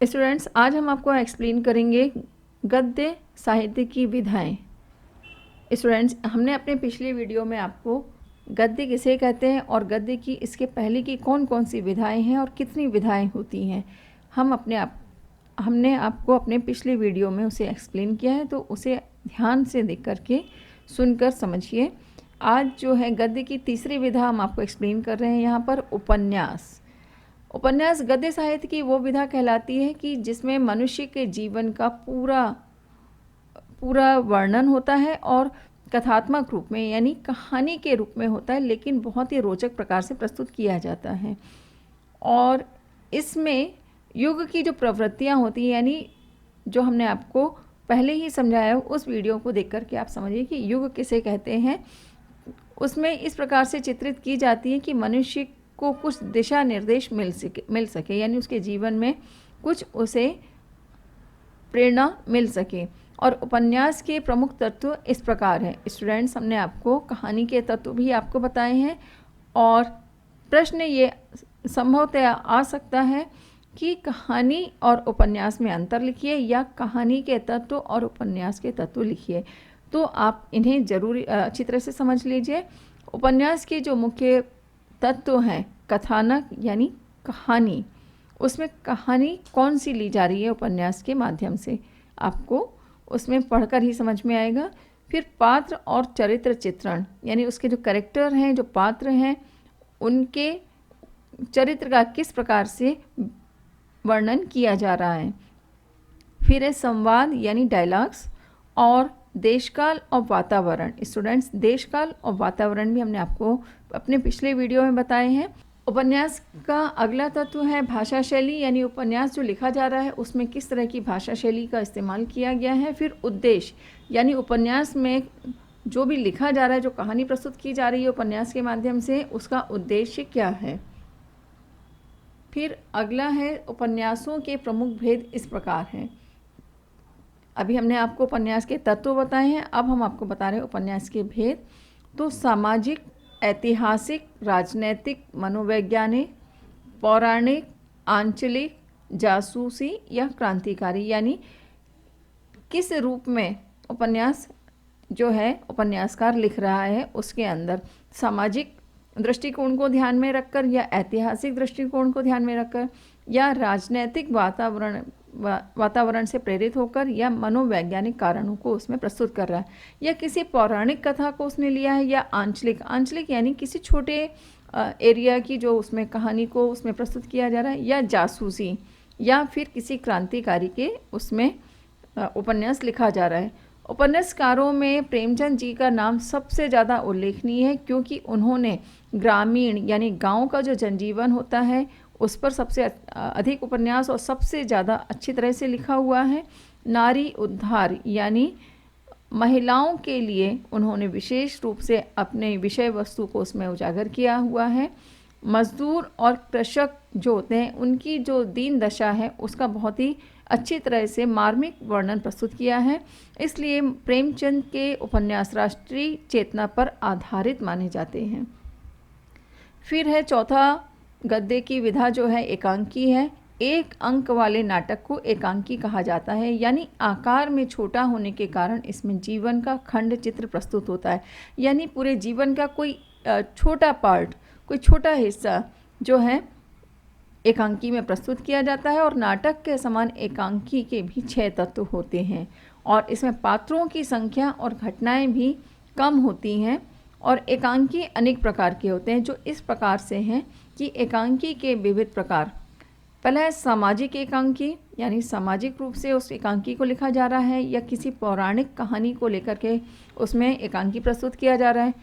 Students, आज हम आपको एक्सप्लेन करेंगे गद्य साहित्य की विधाएं। स्टूडेंट्स, हमने अपने पिछले वीडियो में आपको गद्य किसे कहते हैं और गद्य की इसके पहले की कौन कौन सी विधाएं हैं और कितनी विधाएं होती हैं, हमने आपको अपने पिछले वीडियो में उसे एक्सप्लेन किया है, तो उसे ध्यान से देख करके सुनकर समझिए। आज जो है गद्य की तीसरी विधा हम आपको एक्सप्लेन कर रहे हैं यहाँ पर, उपन्यास। उपन्यास गद्य साहित्य की वो विधा कहलाती है कि जिसमें मनुष्य के जीवन का पूरा वर्णन होता है और कथात्मक रूप में यानी कहानी के रूप में होता है, लेकिन बहुत ही रोचक प्रकार से प्रस्तुत किया जाता है। और इसमें युग की जो प्रवृत्तियां होती हैं, यानी जो हमने आपको पहले ही समझाया, उस वीडियो को देख करके आप समझिए कि युग किसे कहते हैं। उसमें इस प्रकार से चित्रित की जाती है कि मनुष्य को कुछ दिशा निर्देश मिल सके, यानी उसके जीवन में कुछ उसे प्रेरणा मिल सके। और उपन्यास के प्रमुख तत्व इस प्रकार हैं। स्टूडेंट्स, हमने आपको कहानी के तत्व भी आपको बताए हैं और प्रश्न ये संभवतः आ सकता है कि कहानी और उपन्यास में अंतर लिखिए या कहानी के तत्व और उपन्यास के तत्व लिखिए। तो आप इन्हें जरूर अच्छी तरह से समझ लीजिए। उपन्यास के जो मुख्य तत्व हैं, कथानक यानी कहानी, उसमें कहानी कौन सी ली जा रही है उपन्यास के माध्यम से, आपको उसमें पढ़कर ही समझ में आएगा। फिर पात्र और चरित्र चित्रण, यानी उसके जो कैरेक्टर हैं, जो पात्र हैं, उनके चरित्र का किस प्रकार से वर्णन किया जा रहा है। फिर है संवाद यानी डायलॉग्स, और देशकाल और वातावरण। स्टूडेंट्स, देशकाल और वातावरण भी हमने आपको अपने पिछले वीडियो में बताए हैं। उपन्यास का अगला तत्व है भाषा शैली, यानी उपन्यास जो लिखा जा रहा है उसमें किस तरह की भाषा शैली का इस्तेमाल किया गया है। फिर उद्देश्य, यानी उपन्यास में जो भी लिखा जा रहा है, जो कहानी प्रस्तुत की जा रही है उपन्यास के माध्यम से, उसका उद्देश्य क्या है। फिर अगला है उपन्यासों के प्रमुख भेद इस प्रकार हैं। अभी हमने आपको उपन्यास के तत्व बताए हैं, अब हम आपको बता रहे हैं उपन्यास के भेद। तो सामाजिक, ऐतिहासिक, राजनैतिक, मनोवैज्ञानिक, पौराणिक, आंचलिक, जासूसी या क्रांतिकारी, यानी किस रूप में उपन्यास जो है उपन्यासकार लिख रहा है, उसके अंदर सामाजिक दृष्टिकोण को ध्यान में रखकर या ऐतिहासिक दृष्टिकोण को ध्यान में रखकर या राजनैतिक वातावरण से प्रेरित होकर या मनोवैज्ञानिक कारणों को उसमें प्रस्तुत कर रहा है, या किसी पौराणिक कथा को उसने लिया है, या आंचलिक यानी किसी छोटे एरिया की जो उसमें कहानी को उसमें प्रस्तुत किया जा रहा है, या जासूसी, या फिर किसी क्रांतिकारी के उसमें उपन्यास लिखा जा रहा है। उपन्यासकारों में प्रेमचंद जी का नाम सबसे ज़्यादा उल्लेखनीय है, क्योंकि उन्होंने ग्रामीण यानी गांव का जो जनजीवन होता है उस पर सबसे अधिक उपन्यास और सबसे ज़्यादा अच्छी तरह से लिखा हुआ है। नारी उद्धार यानी महिलाओं के लिए उन्होंने विशेष रूप से अपने विषय वस्तु को उसमें उजागर किया हुआ है। मजदूर और कृषक जो होते हैं, उनकी जो दीन दशा है उसका बहुत ही अच्छी तरह से मार्मिक वर्णन प्रस्तुत किया है। इसलिए प्रेमचंद के उपन्यास राष्ट्रीय चेतना पर आधारित माने जाते हैं। फिर है चौथा गद्य की विधा जो है एकांकी है। एक अंक वाले नाटक को एकांकी कहा जाता है, यानी आकार में छोटा होने के कारण इसमें जीवन का खंड चित्र प्रस्तुत होता है, यानी पूरे जीवन का कोई छोटा पार्ट, कोई छोटा हिस्सा जो है एकांकी में प्रस्तुत किया जाता है। और नाटक के समान एकांकी के भी 6 तत्व होते हैं और इसमें पात्रों की संख्या और घटनाएं भी कम होती हैं। और एकांकी अनेक प्रकार के होते हैं, जो इस प्रकार से हैं कि एकांकी के विविध प्रकार। पहला है सामाजिक एकांकी, यानी सामाजिक रूप से उस एकांकी को लिखा जा रहा है या किसी पौराणिक कहानी को लेकर के उसमें एकांकी प्रस्तुत किया जा रहा है।